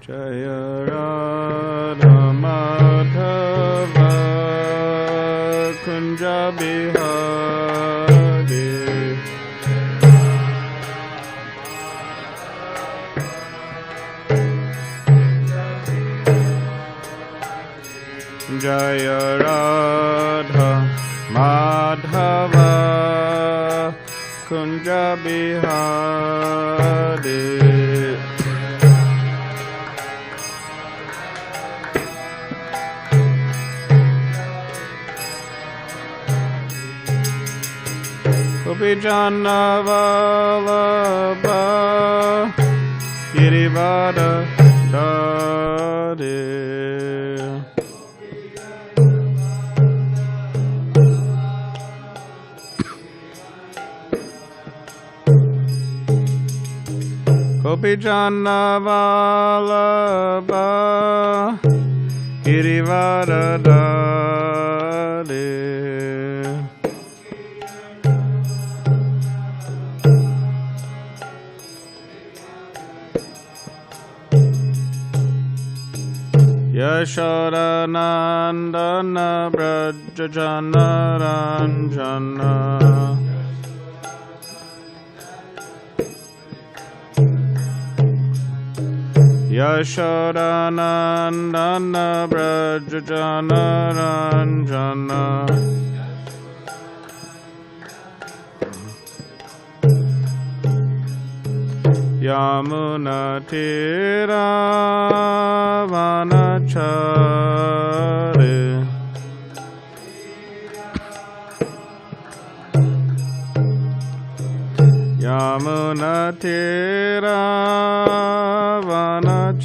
Jaya Radha Madhava Kunja Bihari Jaya Radha Madhava Kunja Bihari Gopijana Vallabha Girivara Dade Gopijana Vallabha Girivara Dade Yashoda Nandana Brajajana Ranjana Yashoda Nandana Brajajana Ranjana Yamuna Tira Vanachare Yamuna Tira Vanachare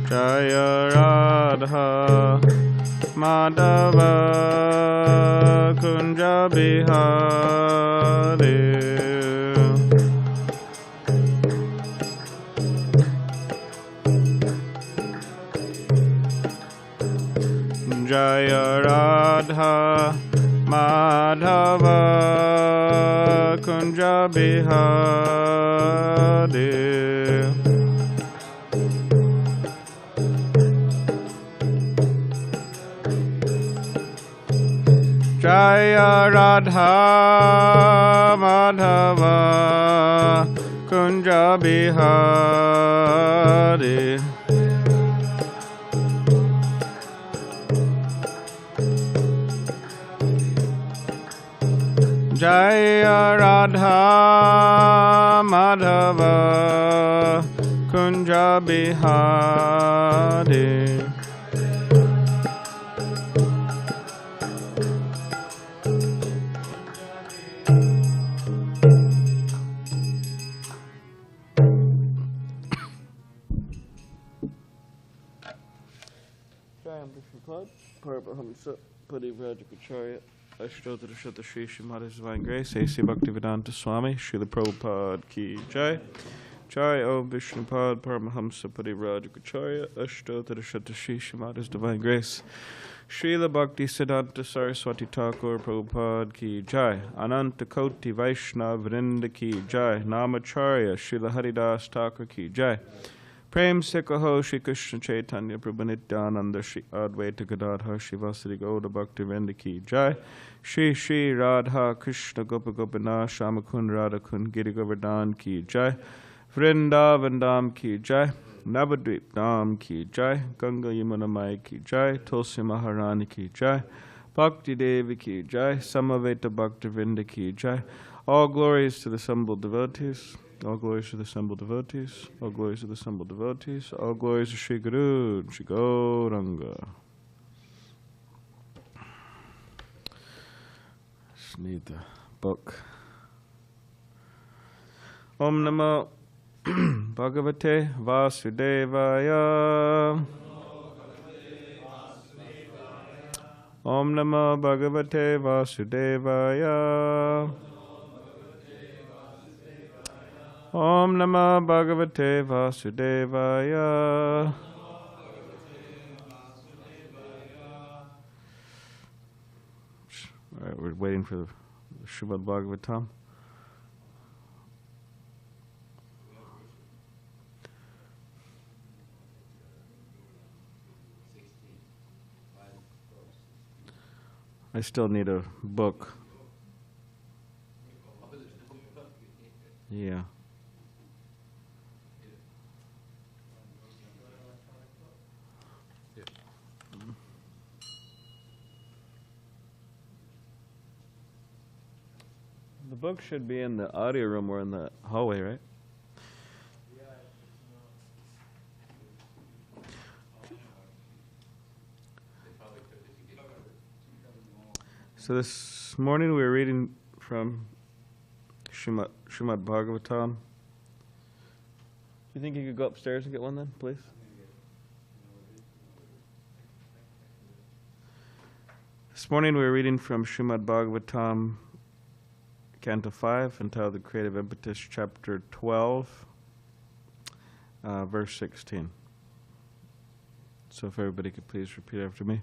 Jaya Radha Madhava Kunja Bihari Jaya Radha Madhava Kunja Bihari Jaya Radha Madhava Kunja Bihari Jaya Radha Madhava Kunja Bihari Paramahamsa Parivrajacharya Ashtotara Shata Shri Srimad Divine Grace A.C. Bhaktivedanta Swami Srila Prabhupada Ki Jai Jai Om Vishnupad Paramahamsa Parivrajacharya Ashtotara Shata Shri Srimad Divine Grace Srila Bhakti Siddhanta Saraswati Thakur Prabhupada Ki Jai Ananta Koti Vaishnav Vrinda Ki Jai Namacharya Srila Haridas Thakur Ki Jai Prem se kaho Shri Krishna Chaitanya Prabhu Nityananda Shri Advaita Gadadhar Shri Vasari Gauda Bhakti Vrinda Ki Jai Shri Shri Radha Krishna Gopa Gopinath Shamakun Radha Kun Giri Govardhan Ki Jai Vrindavan Dham Ki Jai Navadvip Dham Ki Jai Ganga Yamuna Mai Ki Jai Tulsi Maharani Ki Jai Bhakti Devi Ki Jai Samaveta Bhakti Vrinda Ki Jai All glories to the assembled devotees. All glories to the assembled devotees. All glories to the assembled devotees. All glories to Sri Guru, Sri Gauranga. Just need the book. Om Namo Bhagavate Vasudevaya. Om Namo Bhagavate Vasudevaya. Om Namah Bhagavate Vasudevaya. All right, we're waiting for Srimad Bhagavatam. I still need a book. Yeah. The book should be in the audio room or in the hallway, right? So this morning we were reading from Srimad Bhagavatam. You think you could go upstairs and get one then, please? This morning we were reading from Srimad Bhagavatam, Canto 5, entitled The Creative Impetus, Chapter 12, verse 16. So if everybody could please repeat after me.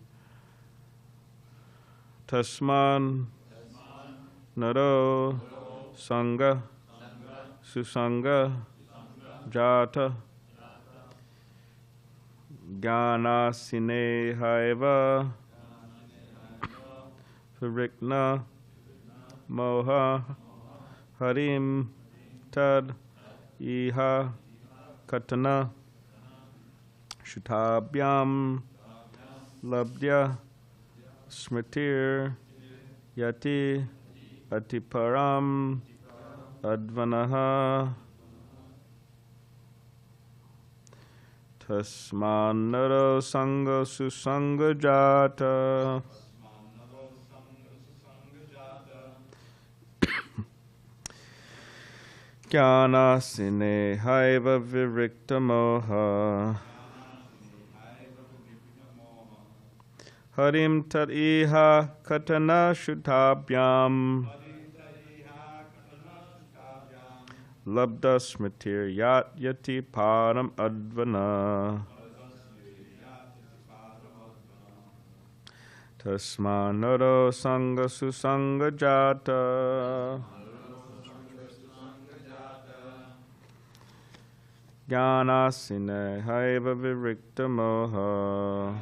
Tasman Naro Sangha Susanga Jata Gana Sinehaiva Virikna Moha Harim Tad Iha Katana Shutabhyam Labdya Smritir Yati Atiparam Advanaha Tasmanaro Sangha Susanga Jata Jnana Sine Haiva Virikta Moha Harim Tat Iha Katana Shutabhyam Labda Smritir Yat Yati Param Advana Tasmanaro Sangha Susanga Jata Jnana Sine Haiva Virikta Moha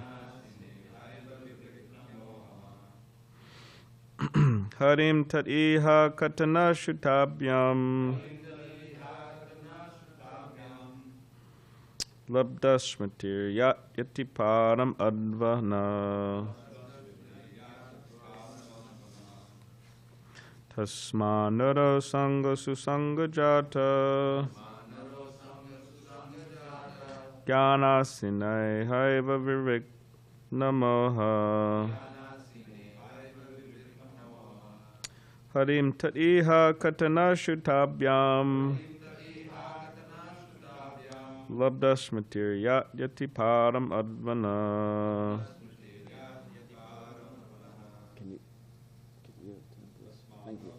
Harim Tat Iha Katana Shutabhyam Labda Smritir Yat Yati Param Advana Tasmanaro Sangha Susanga Jata Jnana Sine Haiva Virikta Moha Harim Tat Iha Katana Shutabhyam Labda Smritir Yat Yati Param Advana. Thank you.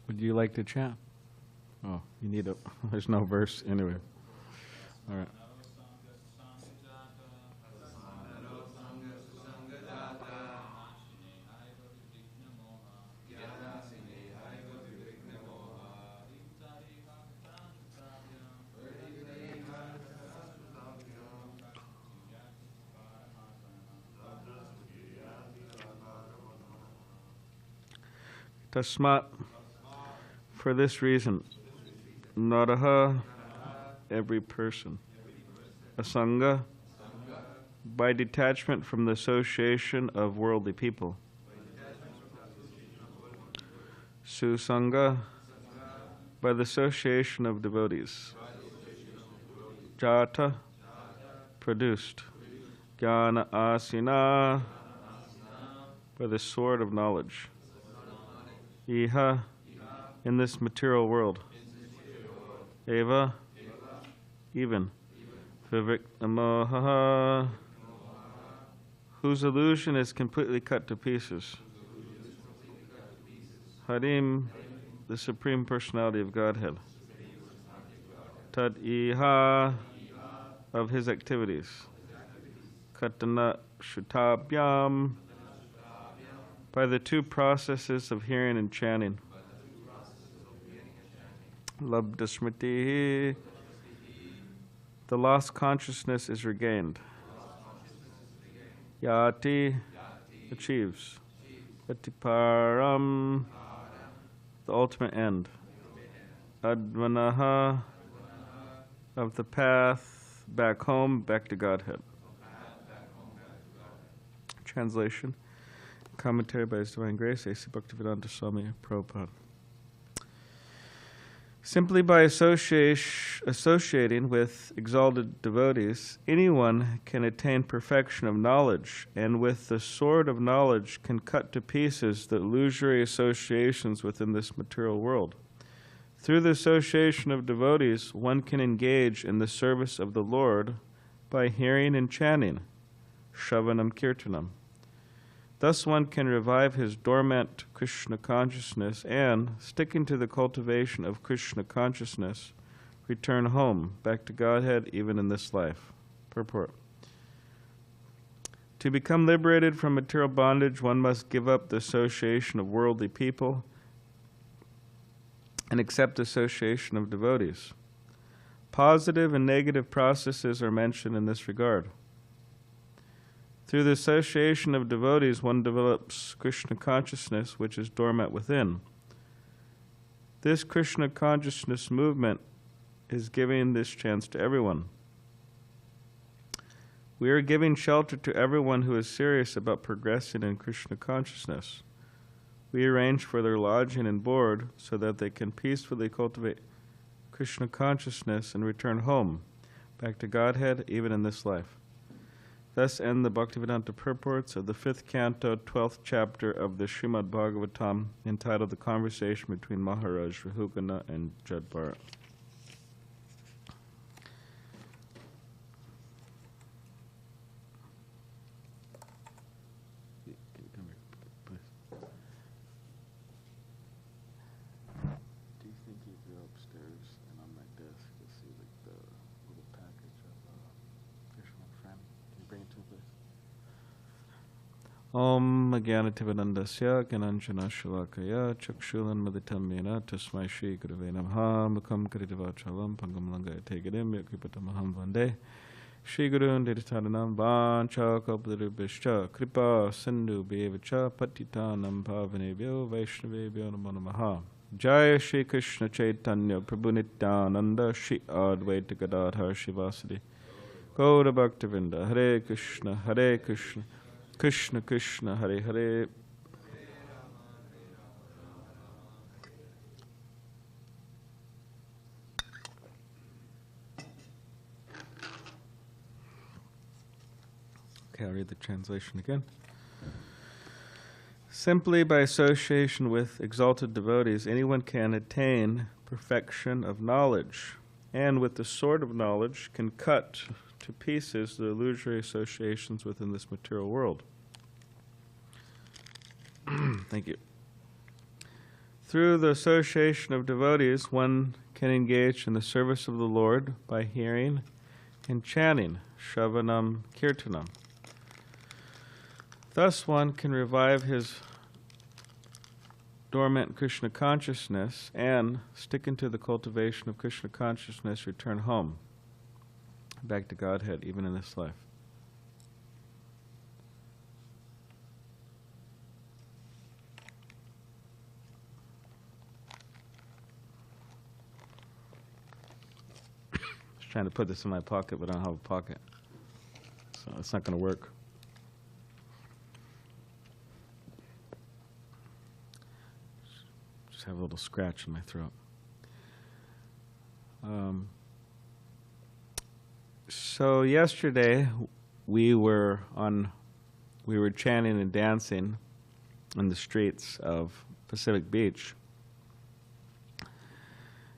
Would you like to chant? Oh, you need a, there's no verse anyway. All right. Tasmat, for this reason, Naraha every person. Asanga, by detachment from the association of worldly people. Susanga, by the association of devotees. Jata, produced. Jnana asina, by the sword of knowledge. Iha, in this material world. Eva, even. Viviknamoha, whose illusion is completely cut to pieces. Harim, the Supreme Personality of Godhead. Tad iha, of his activities. Katana shutabhyam, by the two processes of hearing and chanting. Labdasmriti, the lost consciousness is regained. Yati, achieves. Atiparam, the ultimate end. Advanaha, of the path back home, back to Godhead. Translation. Commentary by His Divine Grace, A.C. Bhaktivedanta Swami Prabhupada. Simply by associating with exalted devotees, anyone can attain perfection of knowledge, and with the sword of knowledge can cut to pieces the illusory associations within this material world. Through the association of devotees, one can engage in the service of the Lord by hearing and chanting, Shravanam Kirtanam. Thus one can revive his dormant Krishna consciousness and, sticking to the cultivation of Krishna consciousness, return home, back to Godhead, even in this life. Purport. To become liberated from material bondage, one must give up the association of worldly people and accept the association of devotees. Positive and negative processes are mentioned in this regard. Through the association of devotees, one develops Krishna consciousness, which is dormant within. This Krishna consciousness movement is giving this chance to everyone. We are giving shelter to everyone who is serious about progressing in Krishna consciousness. We arrange for their lodging and board so that they can peacefully cultivate Krishna consciousness and return home, back to Godhead, even in this life. Thus end the Bhaktivedanta purports of the 5th canto, 12th chapter of the Srimad Bhagavatam, entitled The Conversation Between Maharaj Rahugana and Jada Bharata. Do you think you go upstairs and on my desk you'll see like the little package of Krishna friend? Can you bring it to me, please? Om Jnanativadandasya Gyananjana Shalakaya Chakshulan Maditam Mena Tasmai Shri Gurave Namaha Mukam Karitavachalam Pangam Langaya Tegadim Yakipatamaham Vande Shri Gurun Diritanam Vancha Kalpadirubhishcha Kripa Sindhu Bevacha Patitanam Pavanebhyo Vaishnavebhyo Namo Namaha. Jaya Shri Krishna Chaitanya Prabhu Nityananda Shri Advaita Gadadhar Shivasadi Gaura Bhaktivinda Hare Krishna Krishna Krishna Hare Hare. Okay, I'll read the translation again. Simply by association with exalted devotees, anyone can attain perfection of knowledge, and with the sword of knowledge can cut to pieces the illusory associations within this material world. Thank you. Through the association of devotees, one can engage in the service of the Lord by hearing and chanting, Shravanam Kirtanam. Thus one can revive his dormant Krishna consciousness and, sticking to the cultivation of Krishna consciousness, return home, back to Godhead, even in this life. trying to put this in my pocket, but I don't have a pocket. So it's not going to work. Just have a little scratch in my throat. So yesterday we were chanting and dancing on the streets of Pacific Beach.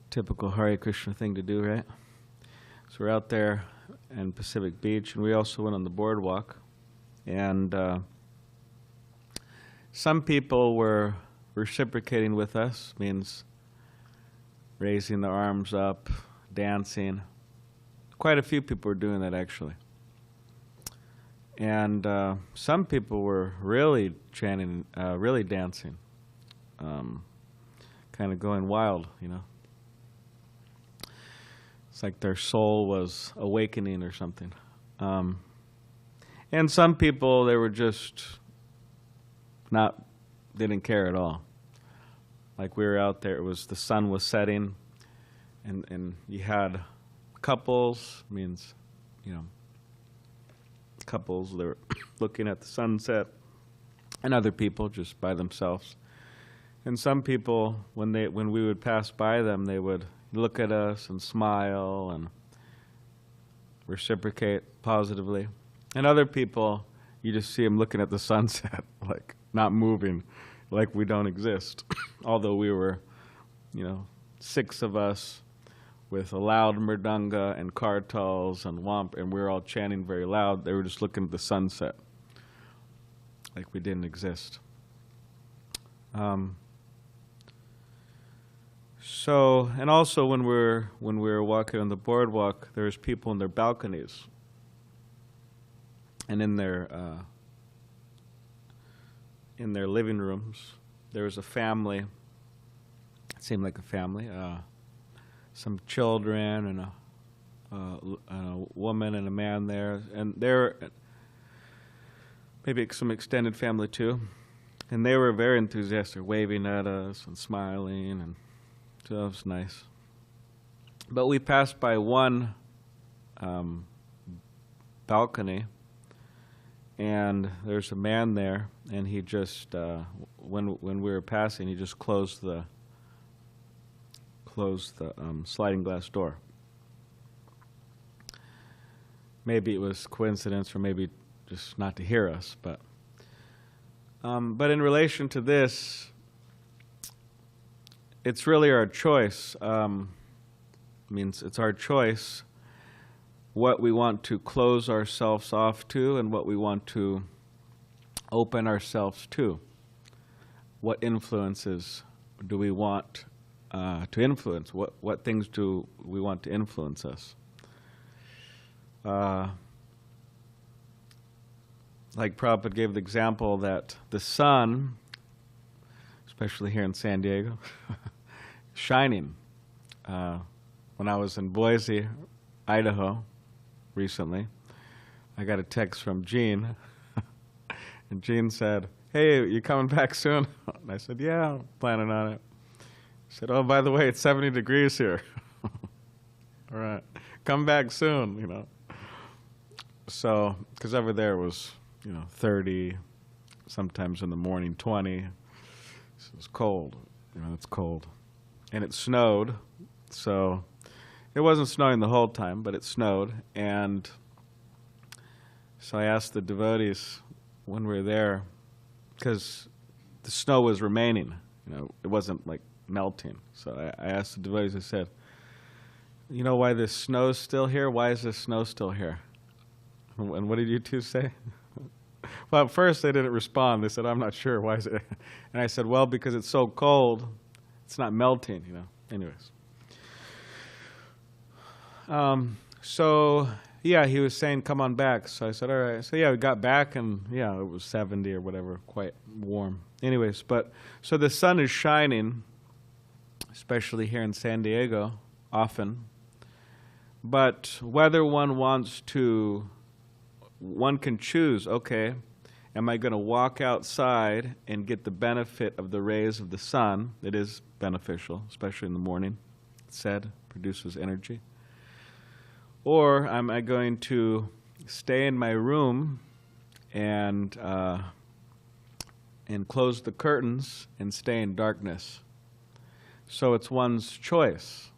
Typical Hare Krishna thing to do, right? So we're out there in Pacific Beach, and we also went on the boardwalk. And some people were reciprocating with us, means raising their arms up, dancing. Quite a few people were doing that, actually. And some people were really chanting, really dancing, kind of going wild, you know. It's like their soul was awakening or something. And some people, they were just didn't care at all. Like we were out there, the sun was setting, and you had couples, means, you know, couples, they were looking at the sunset, and other people just by themselves. And some people, when we would pass by them, they would look at us and smile and reciprocate positively. And other people, you just see them looking at the sunset, like not moving, like we don't exist. Although we were, you know, 6 of us with a loud mridanga and kartals and wamp, and we were all chanting very loud. They were just looking at the sunset, like we didn't exist. So, and also when we were walking on the boardwalk, there was people in their balconies, and in their living rooms, there was a family. It seemed like a family. Some children and a woman and a man there, and there maybe some extended family too, and they were very enthusiastic, waving at us and smiling, and so that was nice. But we passed by one balcony, and there's a man there, and he just when we were passing, he just closed the sliding glass door. Maybe it was coincidence, or maybe just not to hear us, but in relation to this, it's really our choice. Means it's our choice what we want to close ourselves off to and what we want to open ourselves to. What influences do we want to influence? What things do we want to influence us? Like Prabhupada gave the example that the sun, especially here in San Diego, shining. When I was in Boise, Idaho, recently, I got a text from Jean, and Jean said, "Hey, you coming back soon?" And I said, "Yeah, I'm planning on it." She said, "Oh, by the way, it's 70 degrees here." All right, come back soon, you know. So, because over there was, 30, sometimes in the morning 20. So it was cold, it's cold. And it snowed, so it wasn't snowing the whole time, but it snowed. And so I asked the devotees when we were there, because the snow was remaining, it wasn't like melting. So I asked the devotees, I said, "You know why this snow's still here? Why is this snow still here?" And what did you two say? Well, at first they didn't respond. They said, "I'm not sure. Why is it?" And I said, "Well, because it's so cold, it's not melting, Anyways. So, yeah, he was saying, "Come on back." So I said, "All right." So, yeah, we got back, and, yeah, it was 70 or whatever, quite warm. Anyways, so the sun is shining, especially here in San Diego, often. But whether one can choose, okay, am I going to walk outside and get the benefit of the rays of the sun? It is beneficial, especially in the morning. It's said, produces energy. Or am I going to stay in my room and close the curtains and stay in darkness? So it's one's choice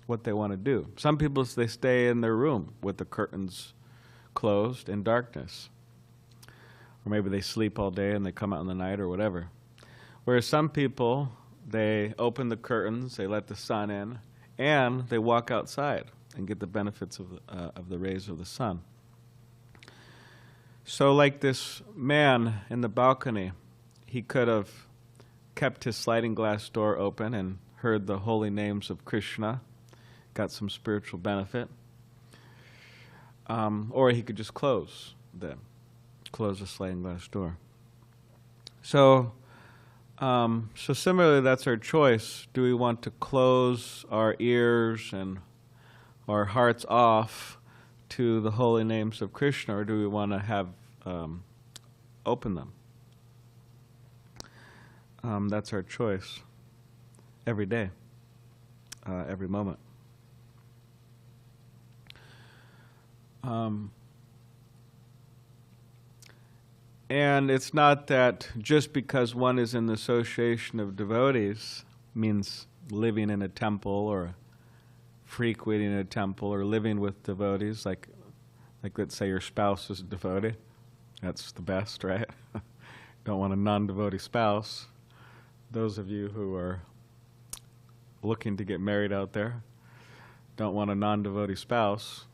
what they want to do. Some people, they stay in their room with the curtains closed in darkness. Or maybe they sleep all day and they come out in the night or whatever. Whereas some people, they open the curtains, they let the sun in, and they walk outside and get the benefits of the rays of the sun. So like this man in the balcony, he could have kept his sliding glass door open and heard the holy names of Krishna, got some spiritual benefit. Or he could just close the sliding glass door. So similarly, that's our choice. Do we want to close our ears and our hearts off to the holy names of Krishna, or do we want to have open them? That's our choice every day, every moment. And it's not that just because one is in the association of devotees means living in a temple or frequenting a temple or living with devotees, like let's say your spouse is a devotee. That's the best, right? Don't want a non-devotee spouse. Those of you who are looking to get married out there don't want a non-devotee spouse.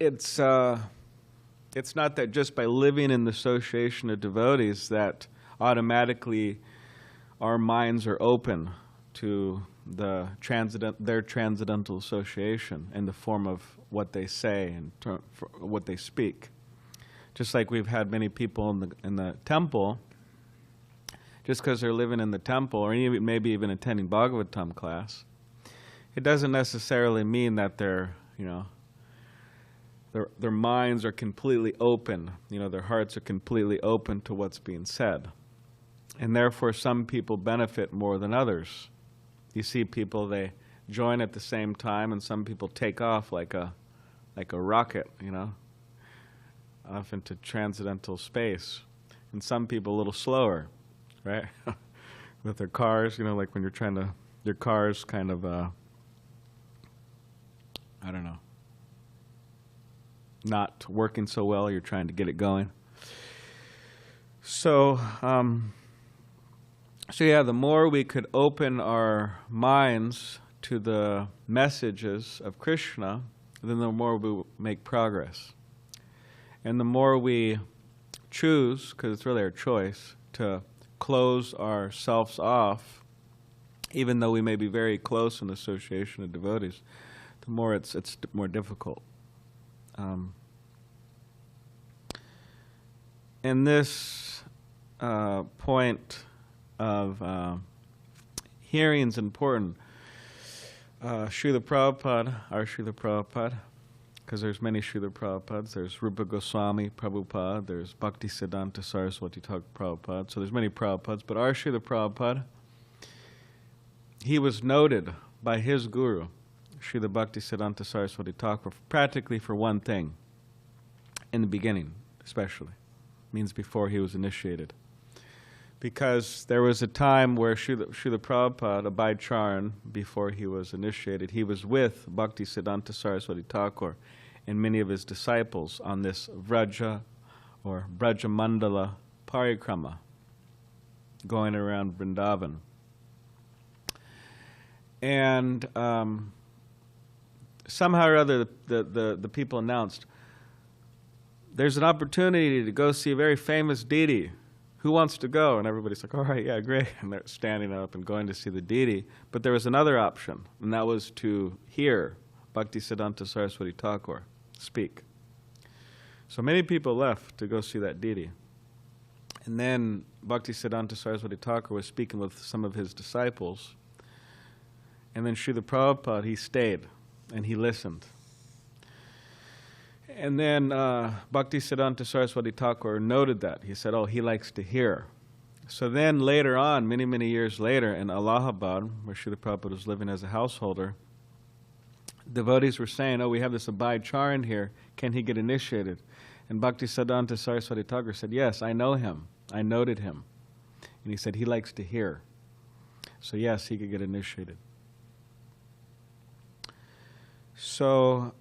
It's not that just by living in the association of devotees that automatically our minds are open to their transcendental association in the form of what they say and what they speak. Just like we've had many people in the temple, just because they're living in the temple or maybe even attending Bhagavatam class, it doesn't necessarily mean that their minds are completely open, their hearts are completely open to what's being said. And therefore some people benefit more than others. You see people, they join at the same time, and some people take off like a rocket, off into transcendental space. And some people a little slower, right? With their cars, like when you're your car's kind of, not working so well, you're trying to get it going. So yeah, the more we could open our minds to the messages of Krishna, then the more we make progress. And the more we choose, because it's really our choice, to close ourselves off, even though we may be very close in the association of devotees, the more it's more difficult. And this point of hearing is important. Srila Prabhupada, our Srila Prabhupada, because there's many Srila Prabhupads. There's Rupa Goswami Prabhupada, there's Bhakti Siddhanta Saraswati Thakur Prabhupada. So there's many Prabhupads, but our Srila Prabhupada, he was noted by his guru, Srila Bhakti Siddhanta Saraswati Thakur, practically for one thing, in the beginning especially. Means before he was initiated. Because there was a time where Srila Prabhupada, Abhay Charan, before he was initiated, he was with Bhakti Siddhanta Saraswati Thakur and many of his disciples on this Vraja or Braja Mandala parikrama, going around Vrindavan. And somehow or other the people announced, there's an opportunity to go see a very famous deity. Who wants to go? And everybody's like, all right, yeah, great. And they're standing up and going to see the deity. But there was another option, and that was to hear Bhakti Siddhanta Saraswati Thakur speak. So many people left to go see that deity. And then Bhakti Siddhanta Saraswati Thakur was speaking with some of his disciples. And then Srila Prabhupada, he stayed, and he listened. And then Bhakti Siddhanta Saraswati Thakur noted that. He said, oh, he likes to hear. So then later on, many, many years later, in Allahabad, where Srila Prabhupada was living as a householder, devotees were saying, oh, we have this Abhay Charan here, can he get initiated? And Bhakti Siddhanta Saraswati Thakur said, yes, I know him, I noted him. And he said, he likes to hear. So yes, he could get initiated. So,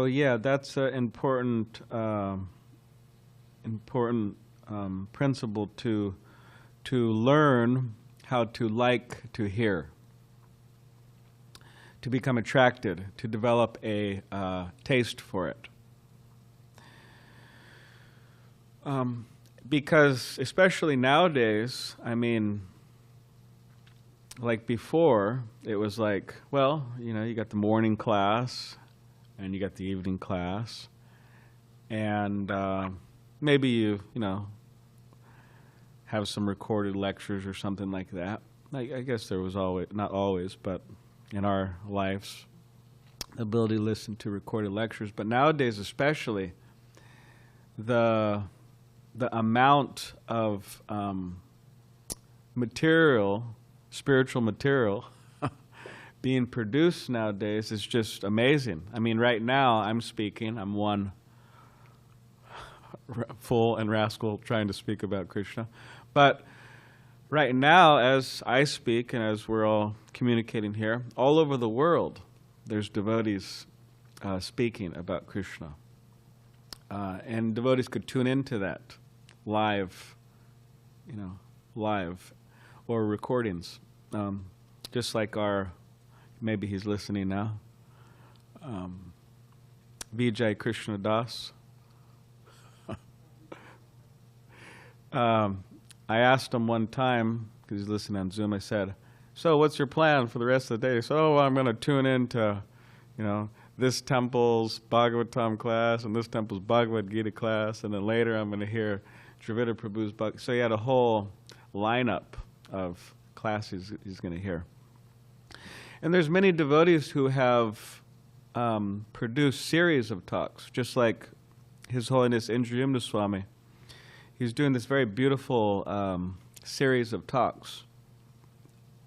yeah, that's an important principle to learn how to like to hear, to become attracted, to develop a taste for it. Because especially nowadays, I mean, like before, it was like, well, you know, you got the morning class and you got the evening class, and maybe you know, have some recorded lectures or something like that. I guess there was always, not always, but in our lives, the ability to listen to recorded lectures. But nowadays especially, the amount of material, spiritual material, being produced nowadays is just amazing. I mean, right now I'm speaking, I'm one fool and rascal trying to speak about Krishna. But right now, as I speak and as we're all communicating here, all over the world, there's devotees speaking about Krishna. And devotees could tune into that live, you know, live, or recordings. Just like our, maybe he's listening now, Vijay Krishna Das. I asked him one time, because he's listening on Zoom, I said, so what's your plan for the rest of the day? So I'm going to tune into, you know, this temple's Bhagavatam class and this temple's Bhagavad Gita class, and then later I'm going to hear Dravida Prabhu's Bhakti. So he had a whole lineup of classes he's going to hear. And there's many devotees who have produced series of talks, just like His Holiness Indrayumna Swami. He's doing this very beautiful series of talks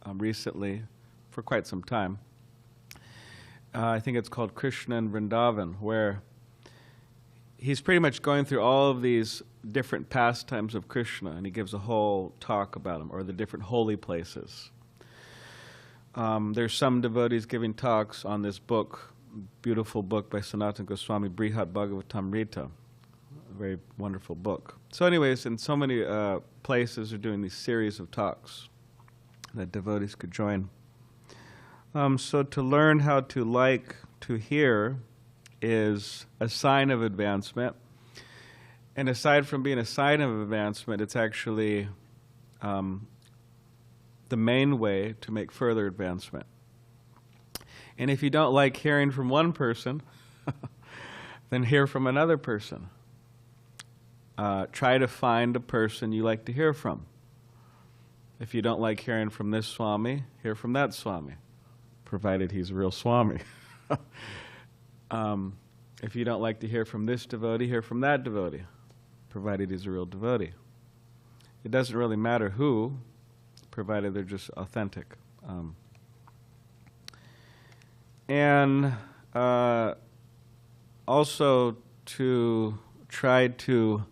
recently, for quite some time. I think it's called Krishna and Vrindavan, where he's pretty much going through all of these different pastimes of Krishna, and he gives a whole talk about them, or the different holy places. There's some devotees giving talks on this book, beautiful book by Sanatana Goswami, Brihad Bhagavatamrita, a very wonderful book. So anyways, in so many places are doing these series of talks that devotees could join. So to learn how to like to hear is a sign of advancement. And aside from being a sign of advancement, it's actually the main way to make further advancement. And if you don't like hearing from one person, then hear from another person. Try to find a person you like to hear from. If you don't like hearing from this Swami, hear from that Swami, provided he's a real Swami. If you don't like to hear from this devotee, hear from that devotee, provided he's a real devotee. It doesn't really matter who, provided they're just authentic. And also to try to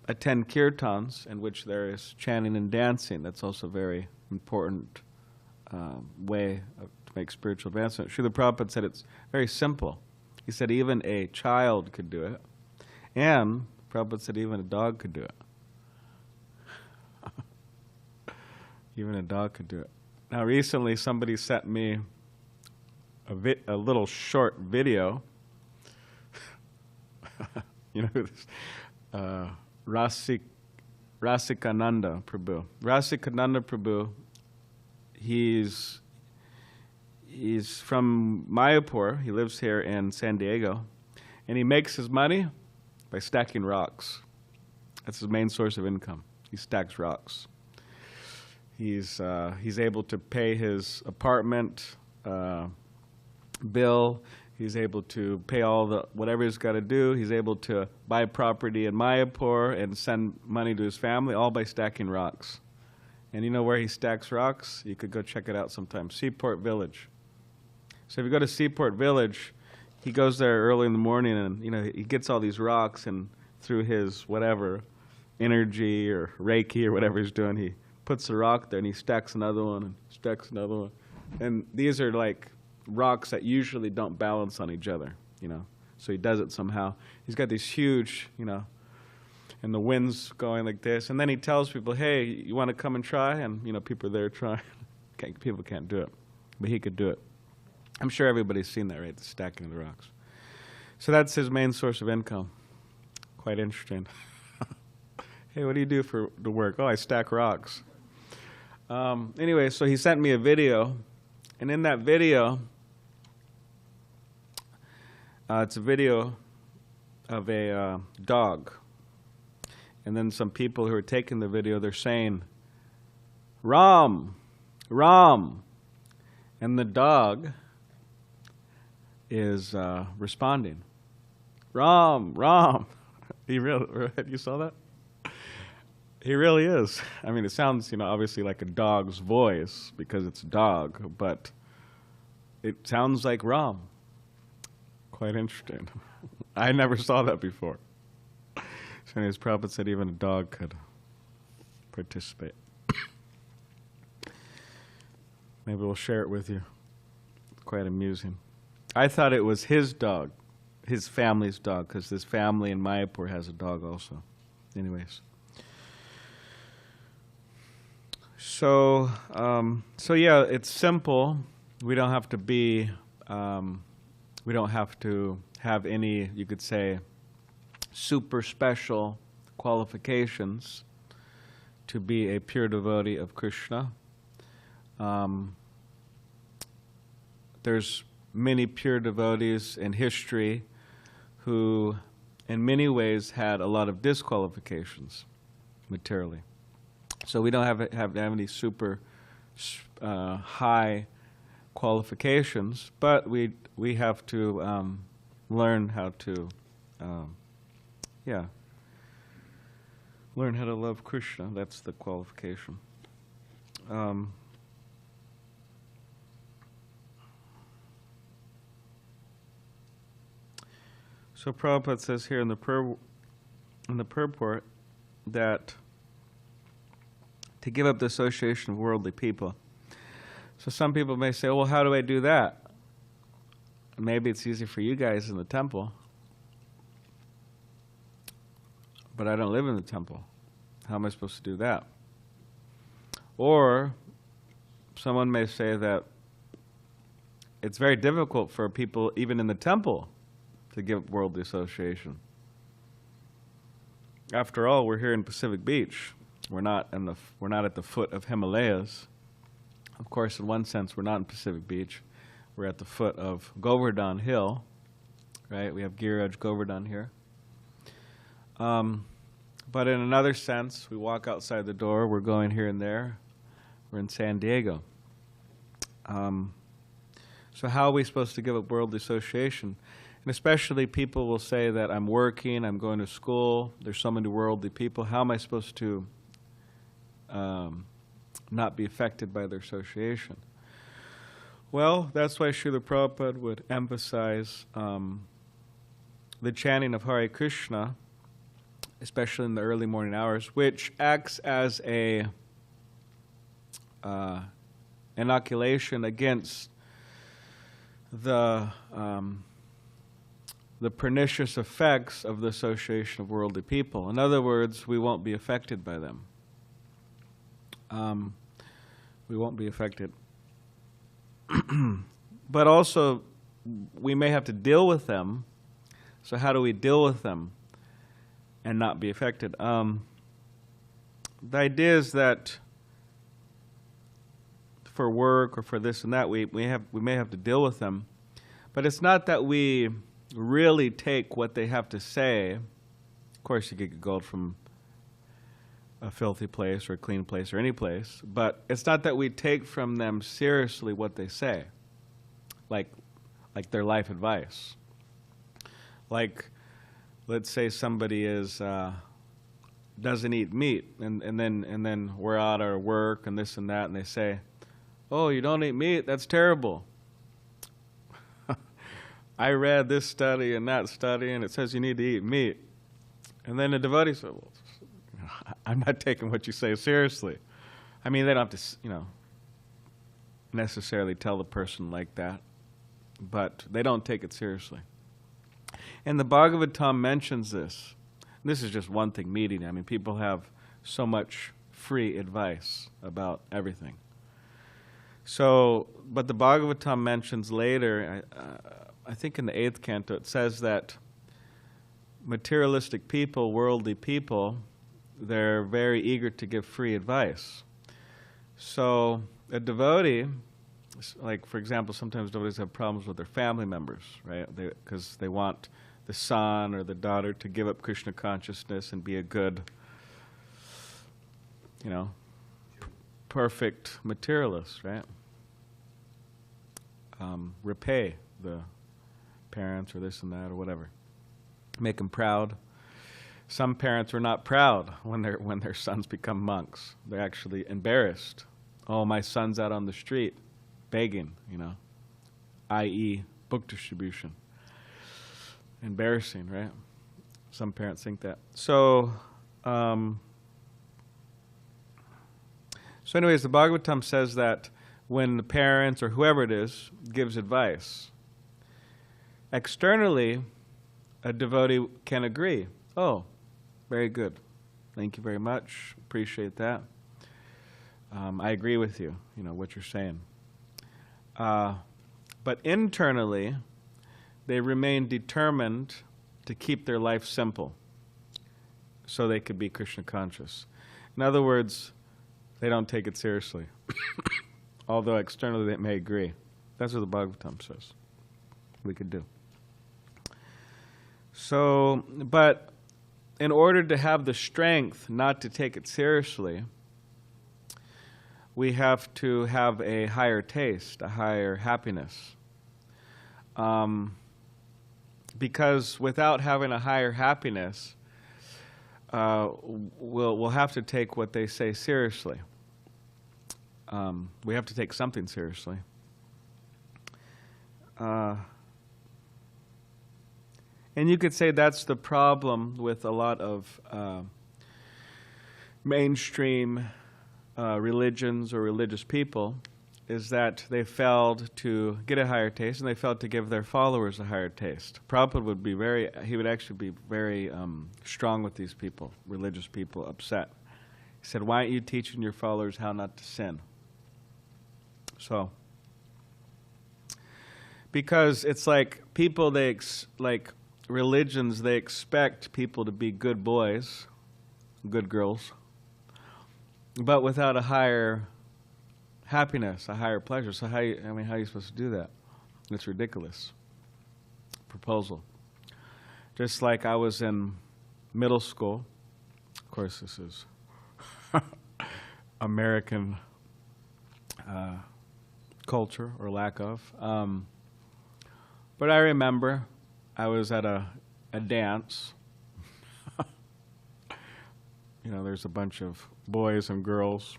attend kirtans in which there is chanting and dancing. That's also a very important way to make spiritual advancement. Srila Prabhupada said it's very simple. He said even a child could do it. And Prabhupada said even a dog could do it. Even a dog could do it. Now recently somebody sent me a little short video. You know who this? Rasikananda Prabhu. Rasikananda Prabhu, he's from Mayapur. He lives here in San Diego. And he makes his money by stacking rocks. That's his main source of income. He stacks rocks. He's able to pay his apartment bill. He's able to pay whatever he's got to do. He's able to buy property in Mayapur and send money to his family, all by stacking rocks. And you know where he stacks rocks? You could go check it out sometime. Seaport Village. So if you go to Seaport Village, he goes there early in the morning, and he gets all these rocks, and through his whatever energy or Reiki or whatever he's doing, he puts the rock there and he stacks another one and stacks another one. And these are like rocks that usually don't balance on each other, So he does it somehow. He's got these huge, and the wind's going like this. And then he tells people, hey, you want to come and try? And, people are there trying. People can't do it, but he could do it. I'm sure everybody's seen that, right? The stacking of the rocks. So that's his main source of income. Quite interesting. Hey, what do you do for the work? Oh, I stack rocks. Anyway, so he sent me a video. And in that video, it's a video of a dog. And then some people who are taking the video, they're saying, Ram, Ram. And the dog is responding, Ram, Ram. You saw that? He really is. I mean, it sounds, obviously like a dog's voice because it's a dog, but it sounds like Ram. Quite interesting. I never saw that before. So anyways, Prabhupada said even a dog could participate. Maybe we'll share it with you. It's quite amusing. I thought it was his dog, his family's dog, because his family in Mayapur has a dog also. Anyways. So yeah, it's simple. We don't have to be, we don't have to have any, you could say, super special qualifications to be a pure devotee of Krishna. There's many pure devotees in history who, in many ways, had a lot of disqualifications materially. So we don't have any super high qualifications, but we have to learn how to, learn how to love Krishna. That's the qualification. So Prabhupada says here in the purport that to give up the association of worldly people. So some people may say, well, how do I do that? Maybe it's easy for you guys in the temple, but I don't live in the temple. How am I supposed to do that? Or someone may say that it's very difficult for people even in the temple to give up worldly association. After all, we're here in Pacific Beach. We're not at the foot of Himalayas. Of course, in one sense, we're not in Pacific Beach. We're at the foot of Govardhan Hill, right? We have Giriraj Govardhan here. But in another sense, we walk outside the door, we're going here and there. We're in San Diego. So how are we supposed to give up worldly association? And especially people will say that I'm working, I'm going to school, there's so many worldly people. How am I supposed to not be affected by their association? Well, that's why Srila Prabhupada would emphasize the chanting of Hare Krishna, especially in the early morning hours, which acts as a inoculation against the pernicious effects of the association of worldly people. In other words, we won't be affected by them. We won't be affected. But also, we may have to deal with them. So how do we deal with them and not be affected? The idea is that for work or for this and that, we may have to deal with them. But it's not that we really take what they have to say. Of course, you get gold from a filthy place or a clean place or any place, but it's not that we take from them seriously what they say. like their life advice. Like, let's say somebody doesn't eat meat, and then we're out at work and this and that, and they say, "Oh, you don't eat meat? That's terrible. I read this study and that study, and it says you need to eat meat." And then the devotee said, "Well, I'm not taking what you say seriously." I mean, they don't have to, necessarily tell the person like that, but they don't take it seriously. And the Bhagavatam mentions this. This is just one thing, meeting. I mean, people have so much free advice about everything. So, but the Bhagavatam mentions later, I think in the 8th canto, it says that materialistic people, worldly people, they're very eager to give free advice. So a devotee, like for example, sometimes devotees have problems with their family members, right? Because they want the son or the daughter to give up Krishna consciousness and be a good, perfect materialist, right? Repay the parents or this and that or whatever. Make them proud. Some parents are not proud when their sons become monks. They're actually embarrassed. Oh, my son's out on the street begging, i.e. book distribution. Embarrassing, right? Some parents think that. So anyways, the Bhagavatam says that when the parents or whoever it is gives advice, externally, a devotee can agree. Oh, very good. Thank you very much. Appreciate that. I agree with you, what you're saying. But internally, they remain determined to keep their life simple so they could be Krishna conscious. In other words, they don't take it seriously. Although externally they may agree. That's what the Bhagavatam says we could do. So, but in order to have the strength not to take it seriously, we have to have a higher taste, a higher happiness. Because without having a higher happiness, we'll have to take what they say seriously. We have to take something seriously. And you could say that's the problem with a lot of mainstream religions or religious people, is that they failed to get a higher taste and they failed to give their followers a higher taste. Prabhupada would actually be very strong with these people, religious people, upset. He said, "Why aren't you teaching your followers how not to sin?" So, because it's like people, like religions, they expect people to be good boys, good girls, but without a higher happiness, a higher pleasure. So how are you supposed to do that? It's ridiculous proposal. Just like I was in middle school. Of course, this is American culture or lack of. But I remember I was at a dance. There's a bunch of boys and girls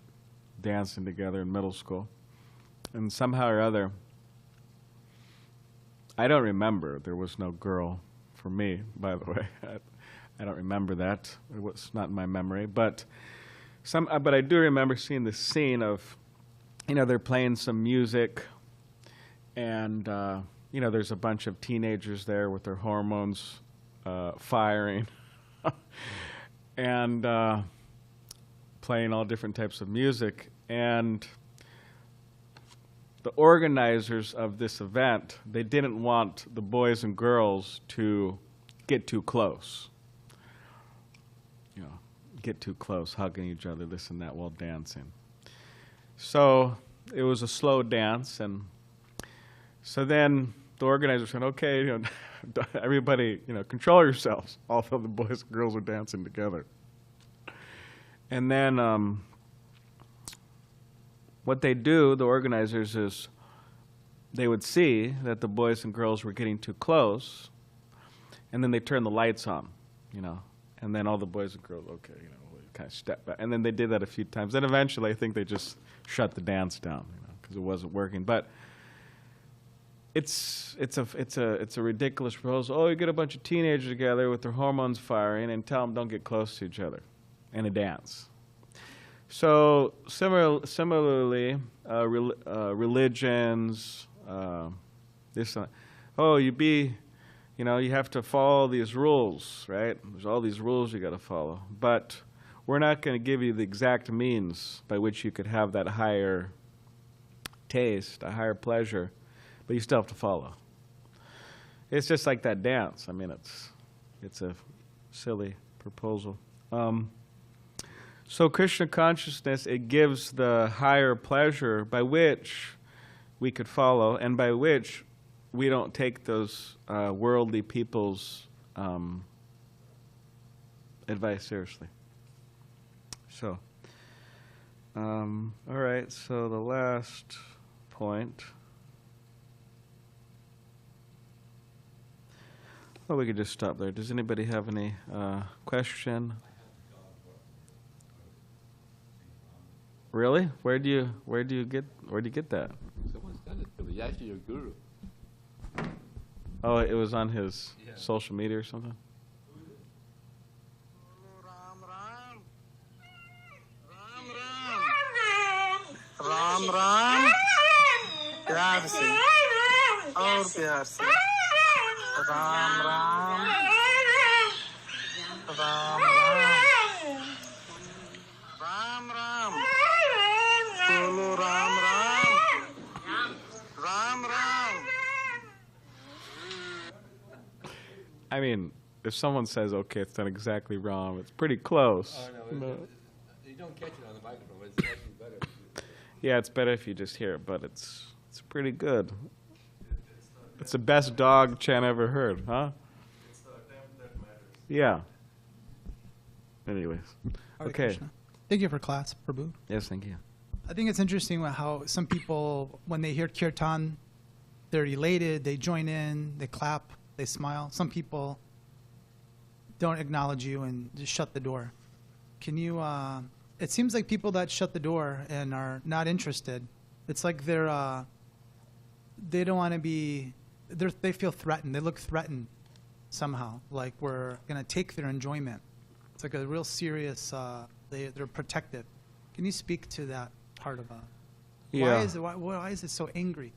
dancing together in middle school. And somehow or other, I don't remember. There was no girl for me, by the way. I don't remember that. It was not in my memory. But I do remember seeing the scene of, they're playing some music, and, there's a bunch of teenagers there with their hormones firing, and playing all different types of music. And the organizers of this event, they didn't want the boys and girls to get too close. Get too close, hugging each other, this and that, while dancing. So it was a slow dance, and so then the organizer said, "Okay, everybody, control yourselves." Although the boys and girls are dancing together. And then what they do, the organizers, is they would see that the boys and girls were getting too close, and then they turn the lights on, and then all the boys and girls, okay, kind of step back. And then they did that a few times. Then eventually I think they just shut the dance down, because it wasn't working. But it's a ridiculous proposal. Oh, you get a bunch of teenagers together with their hormones firing and tell them don't get close to each other in a dance. So similarly, religions, you have to follow these rules, right? There's all these rules you got to follow. But we're not going to give you the exact means by which you could have that higher taste, a higher pleasure, but you still have to follow. It's just like that dance. I mean, it's a silly proposal. So Krishna consciousness, it gives the higher pleasure by which we could follow, and by which we don't take those worldly people's advice seriously. So, all right, so the last point. Well, we could just stop there. Does anybody have any question? Really? Where do you get that? Someone said it was actually your guru. Oh, it was on his social media or something? Ram Ram प्यार से और प्यार से राम राम राम राम राम राम बोलो Ram Ram Ram Ram. I mean, if someone says, okay, it's not exactly wrong, it's pretty close. Oh, no, you don't catch it on the microphone, but it's actually better. Yeah, it's better if you just hear it, but it's pretty good. It's the best dog chant I ever heard, huh? It's the that matters. Yeah. Anyways. Hare Okay. Krishna. Thank you for class, Prabhu. Yes, thank you. I think it's interesting how some people, when they hear kirtan, they're elated, they join in, they clap, they smile. Some people don't acknowledge you and just shut the door. Can you, it seems like people that shut the door and are not interested, it's like they don't want to be, they feel threatened. They look threatened somehow, like we're going to take their enjoyment. It's like a real serious, they're protective. Can you speak to that part of Yeah. why is it so angry?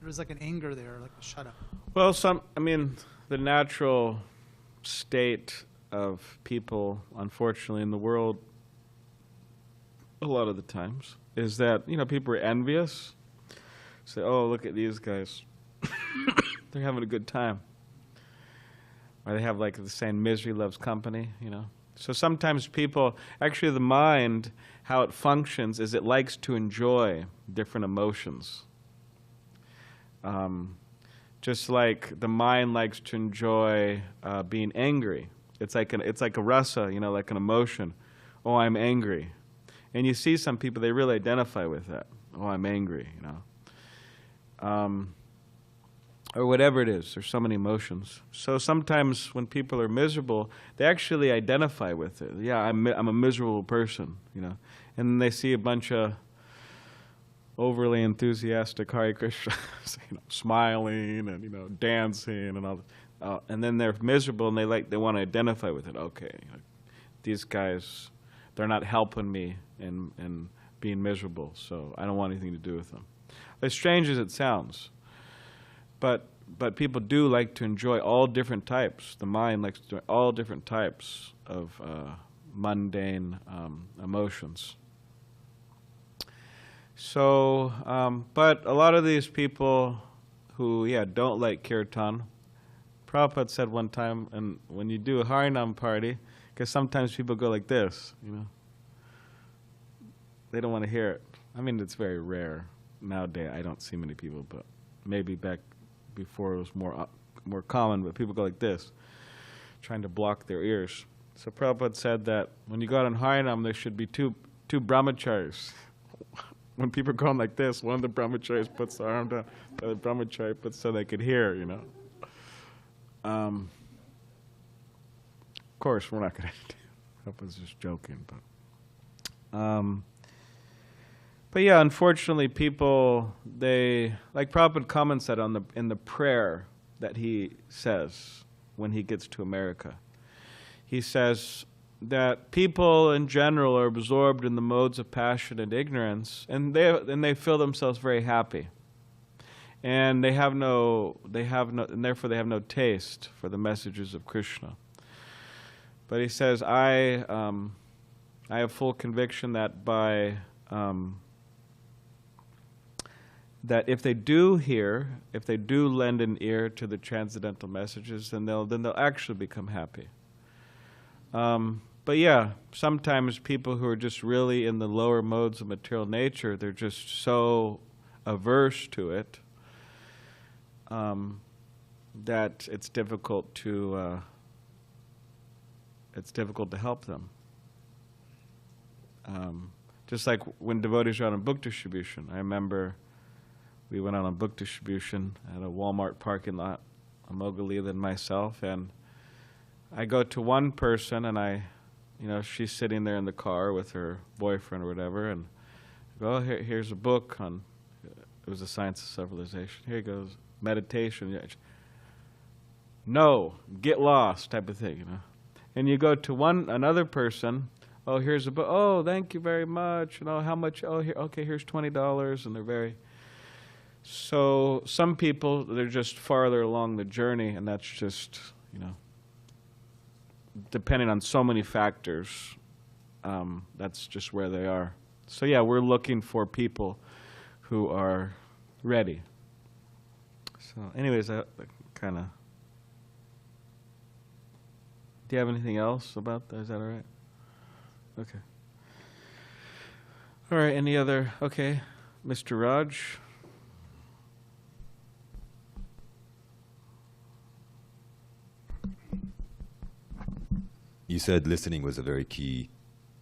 There's like an anger there, like a shut up. Well, the natural state of people, unfortunately, in the world, a lot of the times, is that, people are envious. Say, oh, look at these guys. They're having a good time. Or they have like the saying, misery loves company, So sometimes people, actually the mind, how it functions is it likes to enjoy different emotions. Just like the mind likes to enjoy being angry. It's like a rasa, like an emotion. Oh, I'm angry. And you see some people, they really identify with that. Oh, I'm angry, or whatever it is. There's so many emotions. So sometimes when people are miserable, they actually identify with it. Yeah, I'm a miserable person, And then they see a bunch of overly enthusiastic Hare Krishna, smiling and dancing and all that. And then they're miserable and they want to identify with it. Okay, these guys, they're not helping me in being miserable, so I don't want anything to do with them. As strange as it sounds, but people do like to enjoy all different types. The mind likes to enjoy all different types of mundane emotions. So, but a lot of these people who, don't like kirtan, Prabhupada said one time, and when you do a Harinam party, because sometimes people go like this, They don't want to hear it. I mean, it's very rare. Nowadays, I don't see many people, but maybe back before it was more common, but people go like this, trying to block their ears. So Prabhupada said that when you go out on Harinam, there should be two brahmacharis. when people are going like this, one of the brahmacharis puts the arm down, the other brahmachari puts so they could hear, you know. Of course, we're not going to. I was just joking, but yeah, unfortunately, people, they, like Prabhupada comments that on in the prayer that he says when he gets to America. He says that people in general are absorbed in the modes of passion and ignorance, and they feel themselves very happy, and and therefore they have no taste for the messages of Krishna. But he says, I have full conviction that that if they do hear, if they do lend an ear to the transcendental messages, then they'll actually become happy. But yeah, sometimes people who are just really in the lower modes of material nature, they're just so averse to it that it's difficult to help them. Just like when devotees are out on book distribution. I remember we went out on book distribution at a Walmart parking lot, Amogalila and myself, and I go to one person, and she's sitting there in the car with her boyfriend or whatever, and I go, here's a book on, it was the Science of Civilization. Here he goes, meditation. No, get lost type of thing, you know. And you go to another person, oh, here's a book, oh, thank you very much, how much, oh, here, okay, here's $20, and they're very, so some people, they're just farther along the journey, and that's just, depending on so many factors, that's just where they are. So yeah, we're looking for people who are ready. So anyways, that kind of... Do you have anything else about that? Is that all right? Okay. All right, any other... Okay, Mr. Raj? You said listening was a very key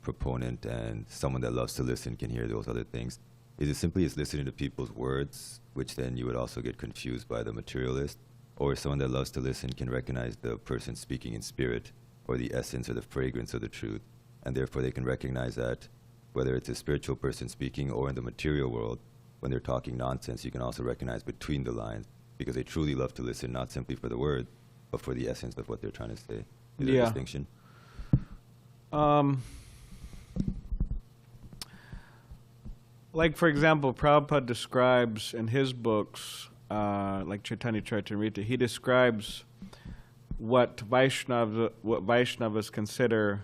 proponent, and someone that loves to listen can hear those other things. Is it simply as listening to people's words, which then you would also get confused by the materialist? Or someone that loves to listen can recognize the person speaking in spirit, or the essence or the fragrance of the truth, and therefore they can recognize that whether it's a spiritual person speaking or in the material world, when they're talking nonsense, you can also recognize between the lines, because they truly love to listen, not simply for the word, but for the essence of what they're trying to say. Is there a distinction? Like, for example, Prabhupada describes in his books, like Chaitanya Charitamrita, he describes what Vaishnavas consider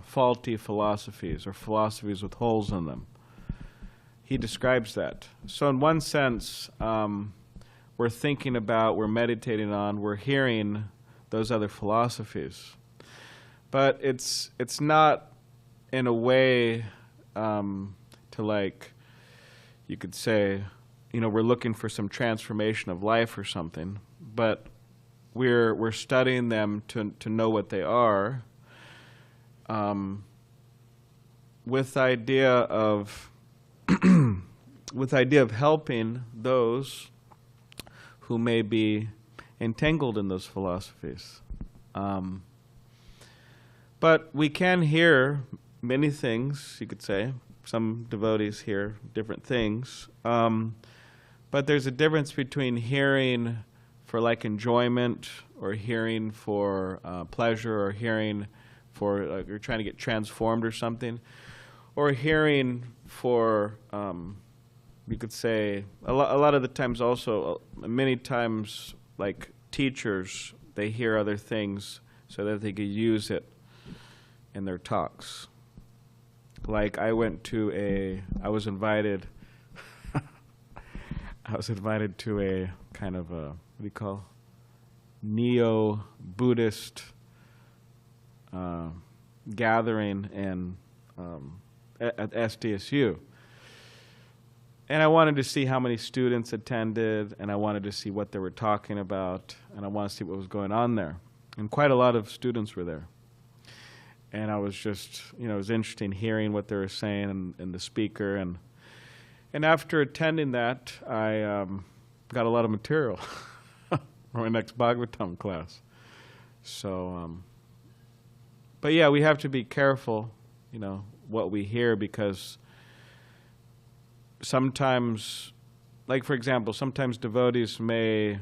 faulty philosophies, or philosophies with holes in them. He describes that. So in one sense, we're thinking about, we're meditating on, we're hearing those other philosophies. But it's not in a way to, like, you could say, we're looking for some transformation of life or something, but we're studying them to know what they are, with the idea of helping those who may be entangled in those philosophies. But we can hear many things, you could say. Some devotees hear different things. But there's a difference between hearing for like enjoyment, or hearing for pleasure, or hearing for you're trying to get transformed or something, or hearing for, you could say, a lot of the times also, many times, like teachers, they hear other things so that they could use it in their talks. Like I was invited to a kind of a, what do you call, neo-Buddhist gathering at SDSU. And I wanted to see how many students attended, and I wanted to see what they were talking about, and I wanted to see what was going on there. And quite a lot of students were there. And I was just, it was interesting hearing what they were saying, and the speaker. And after attending that, I got a lot of material for my next Bhagavatam class. So, but yeah, we have to be careful, you know, what we hear, because sometimes, like for example, sometimes devotees may,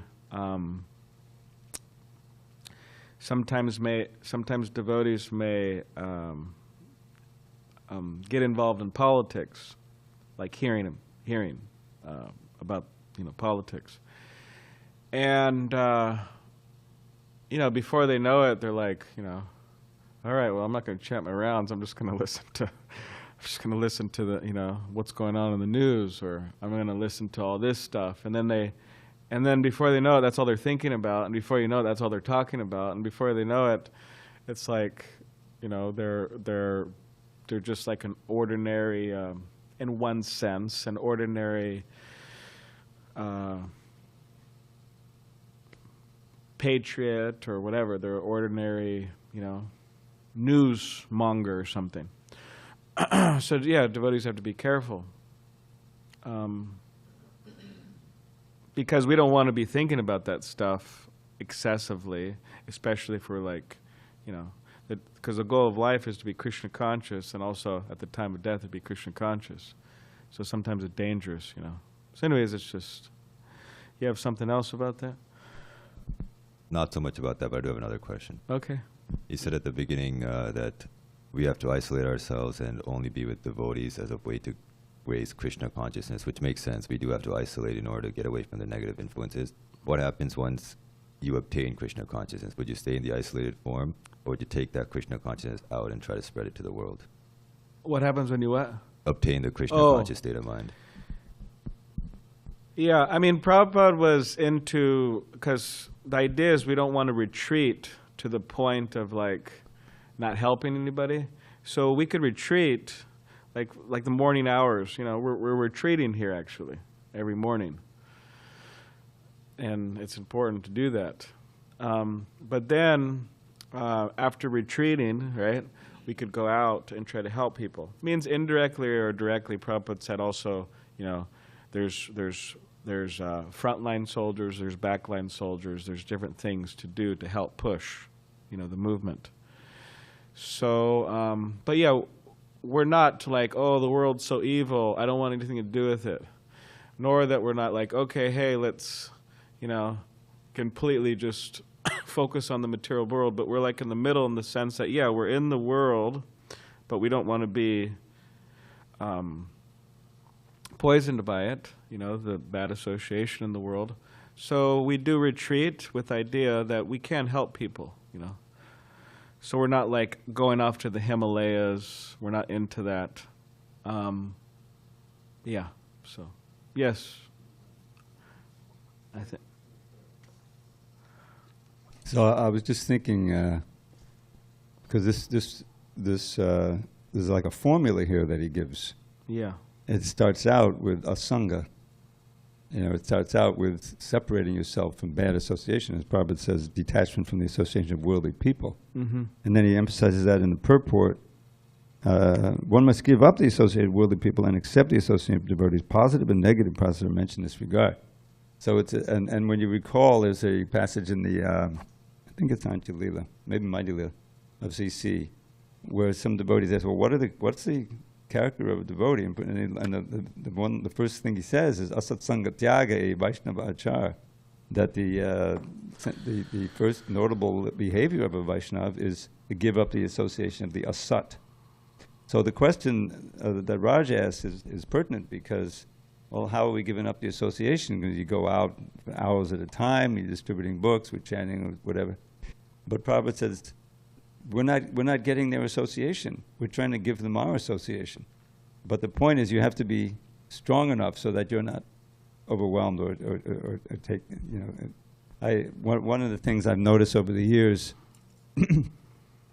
sometimes devotees may get involved in politics, like hearing about, you know, politics, and you know, before they know it, they're like, you know, all right, well, I'm not going to chant my rounds. I'm just going to listen to the, you know, what's going on in the news, or I'm going to listen to all this stuff, and then before they know it, that's all they're thinking about, and before you know it, that's all they're talking about, and before they know it, it's like, you know, they're just like an ordinary, in one sense, an ordinary patriot or whatever. They're ordinary, you know, newsmonger or something. So yeah, devotees have to be careful. Because we don't want to be thinking about that stuff excessively, especially if we're like, you know, because the goal of life is to be Krishna conscious, and also at the time of death to be Krishna conscious. So sometimes it's dangerous, you know. So anyways, it's just, you have something else about that? Not so much about that, but I do have another question. Okay. You said at the beginning that we have to isolate ourselves and only be with devotees as a way to raise Krishna consciousness, which makes sense. We do have to isolate in order to get away from the negative influences. What happens once you obtain Krishna consciousness? Would you stay in the isolated form, or would you take that Krishna consciousness out and try to spread it to the world? What happens when you what? Obtain the Krishna conscious state of mind. Yeah, I mean, Prabhupada was into, because the idea is we don't want to retreat to the point of like not helping anybody. So we could retreat, like the morning hours, you know, we're retreating here actually every morning. And it's important to do that. But then after retreating, right, we could go out and try to help people. It means indirectly or directly, Prabhupada said also, you know, there's frontline soldiers, there's backline soldiers, there's different things to do to help push, you know, the movement. So, but yeah, we're not like, oh, the world's so evil, I don't want anything to do with it. Nor that we're not like, okay, hey, let's, you know, completely just focus on the material world, but we're like in the middle in the sense that, yeah, we're in the world, but we don't want to be poisoned by it, you know, the bad association in the world. So we do retreat with the idea that we can help people, you know. So we're not like going off to the Himalayas. We're not into that. Yeah, so, yes. I think. So I was just thinking, because this is like a formula here that he gives. Yeah. It starts out with asanga. You know, it starts out with separating yourself from bad association, as Prabhupada says, detachment from the association of worldly people. Mm-hmm. And then he emphasizes that in the purport. One must give up the associated worldly people and accept the associated devotees. Positive and negative positive are mentioned in this regard. So it's and when you recall, there's a passage in the I think it's Auntie Leela, maybe Mighty Leela of CC, where some devotees ask, well, what's the character of a devotee? And the first thing he says is asatsanga tyaga e Vaishnava achar, that the first notable behavior of a Vaishnava is to give up the association of the asat. So the question that Raj asks is pertinent because, well, how are we giving up the association? Because you go out for hours at a time, you're distributing books, we're chanting, or whatever. But Prabhupada says, we're not getting their association. We're trying to give them our association. But the point is, you have to be strong enough so that you're not overwhelmed or take, you know. One of the things I've noticed over the years,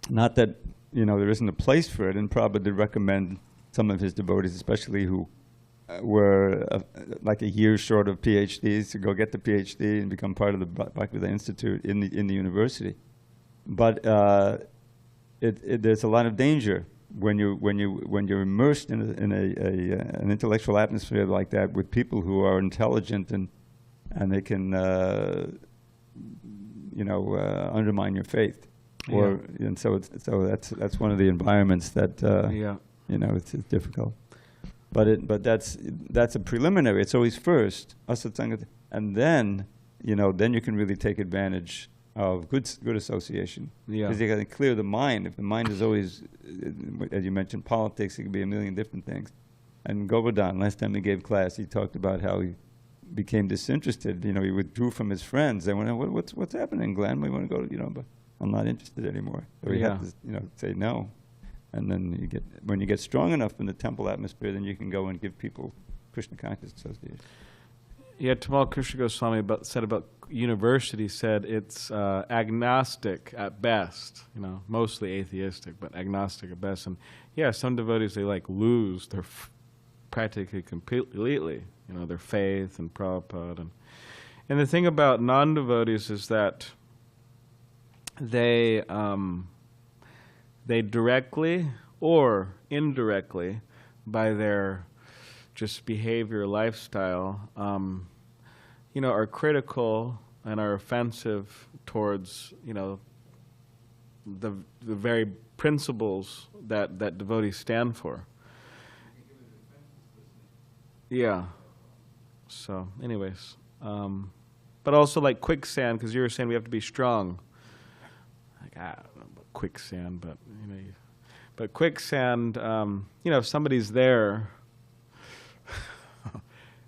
not that, you know, there isn't a place for it, and Prabhupada did recommend some of his devotees, especially who were like a year short of PhDs, to go get the PhD and become part of the Bhakti Institute in the university. But there's a lot of danger when you're immersed in an intellectual atmosphere like that with people who are intelligent and they can undermine your faith, and so that's one of the environments that it's difficult. But that's a preliminary. It's always first asatsanga, and then you can really take advantage of good association. Because you got to clear the mind. If the mind is always, as you mentioned, politics, it could be a million different things. And Govardhan, last time he gave class, he talked about how he became disinterested. He withdrew from his friends. They went, what's happening, Glenn? We want to go to, but I'm not interested anymore. So you have to, say no. And then when you get strong enough in the temple atmosphere, then you can go and give people Krishna conscious association. Yeah, Tamal Krishna Goswami said about university, said it's agnostic at best, mostly atheistic, but agnostic at best. And some devotees, they lose their practically completely, their faith and Prabhupada. And the thing about non-devotees is that they directly or indirectly, by their just behavior, lifestyle, are critical and are offensive towards, the very principles that devotees stand for. Yeah. So, anyways, but also like quicksand, because you were saying we have to be strong. I don't know about quicksand, but but quicksand, if somebody's there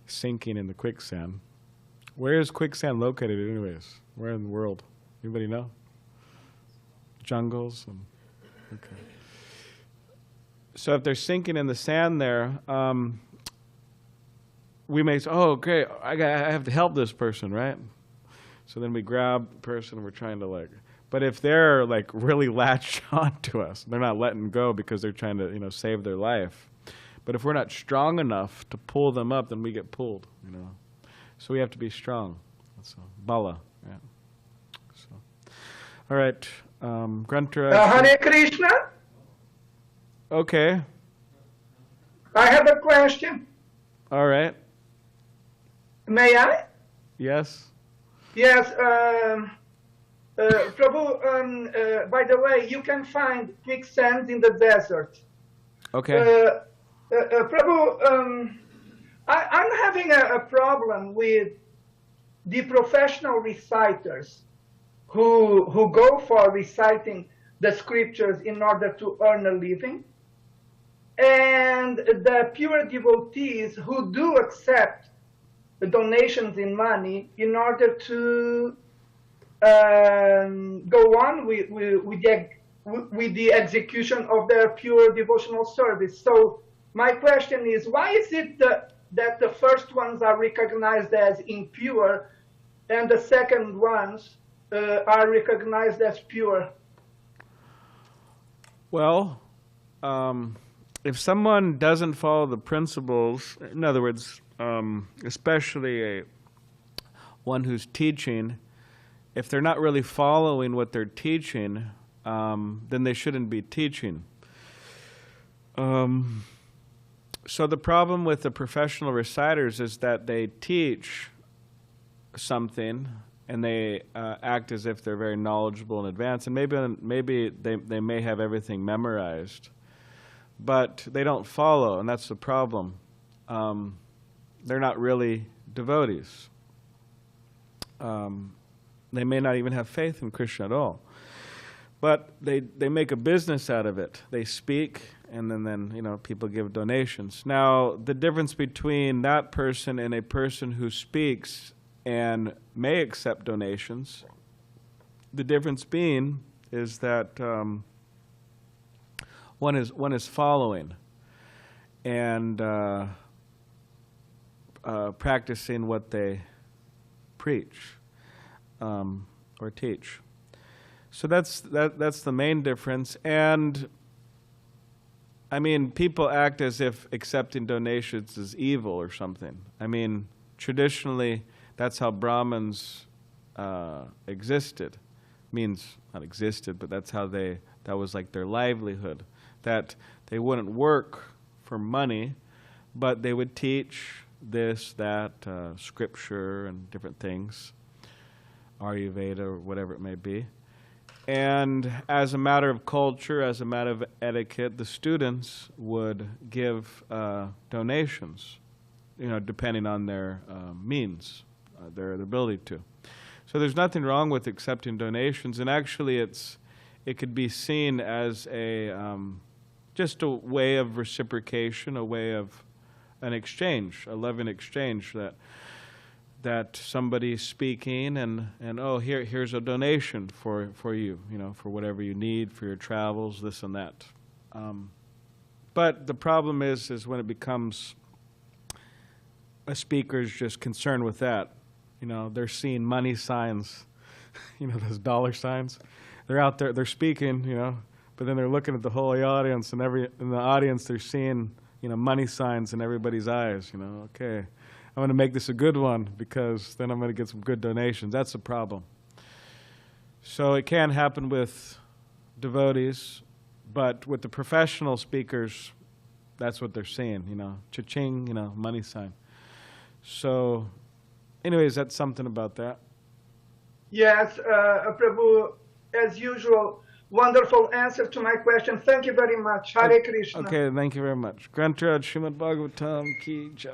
sinking in the quicksand. Where is quicksand located anyways? Where in the world? Anybody know? Jungles? Okay. So if they're sinking in the sand there, we may say, oh, okay, I have to help this person, right? So then we grab the person and we're trying to but if they're really latched onto us, they're not letting go because they're trying to, save their life. But if we're not strong enough to pull them up, then we get pulled, So we have to be strong. So, bala, yeah. So, all right, Grunter. Hare Krishna. Okay. I have a question. All right. May I? Yes. Yes. Prabhu, by the way, you can find quicksand in the desert. Okay. Prabhu, I'm having a problem with the professional reciters who go for reciting the scriptures in order to earn a living, and the pure devotees who do accept the donations in money in order to go on with the execution of their pure devotional service. So my question is, why is it that the first ones are recognized as impure and the second ones are recognized as pure? Well, if someone doesn't follow the principles, in other words, especially one who's teaching, if they're not really following what they're teaching, then they shouldn't be teaching. So the problem with the professional reciters is that they teach something and they act as if they're very knowledgeable in advance, and maybe they may have everything memorized, but they don't follow, and that's the problem. They're not really devotees. They may not even have faith in Krishna at all. But they make a business out of it. They speak, and then people give donations. Now, the difference between that person and a person who speaks and may accept donations, the difference being is that one is following and practicing what they preach or teach. So that's the main difference. And I mean, people act as if accepting donations is evil or something. I mean, traditionally, that's how Brahmins existed. Means not existed, but that's how that was like their livelihood. that they wouldn't work for money, but they would teach this, that, scripture and different things, Ayurveda or whatever it may be. And as a matter of culture, as a matter of etiquette, the students would give donations, depending on their means, their ability to. So there's nothing wrong with accepting donations, and actually it could be seen as just a way of reciprocation, a way of an exchange, a loving exchange, that somebody's speaking and oh, here's a donation for you, for whatever you need for your travels, this and that. But the problem is when it becomes a speaker's just concerned with that. They're seeing money signs, those dollar signs. They're out there, they're speaking, but then they're looking at the whole audience, and in the audience they're seeing, money signs in everybody's eyes. Okay, I'm going to make this a good one because then I'm going to get some good donations. That's the problem. So it can happen with devotees, but with the professional speakers, that's what they're seeing. Cha-ching, money sign. So, anyways, that's something about that. Yes, Prabhu, as usual, wonderful answer to my question. Thank you very much. Hare Krishna. Okay, thank you very much. Grantraj Srimad Bhagavatam ki jai.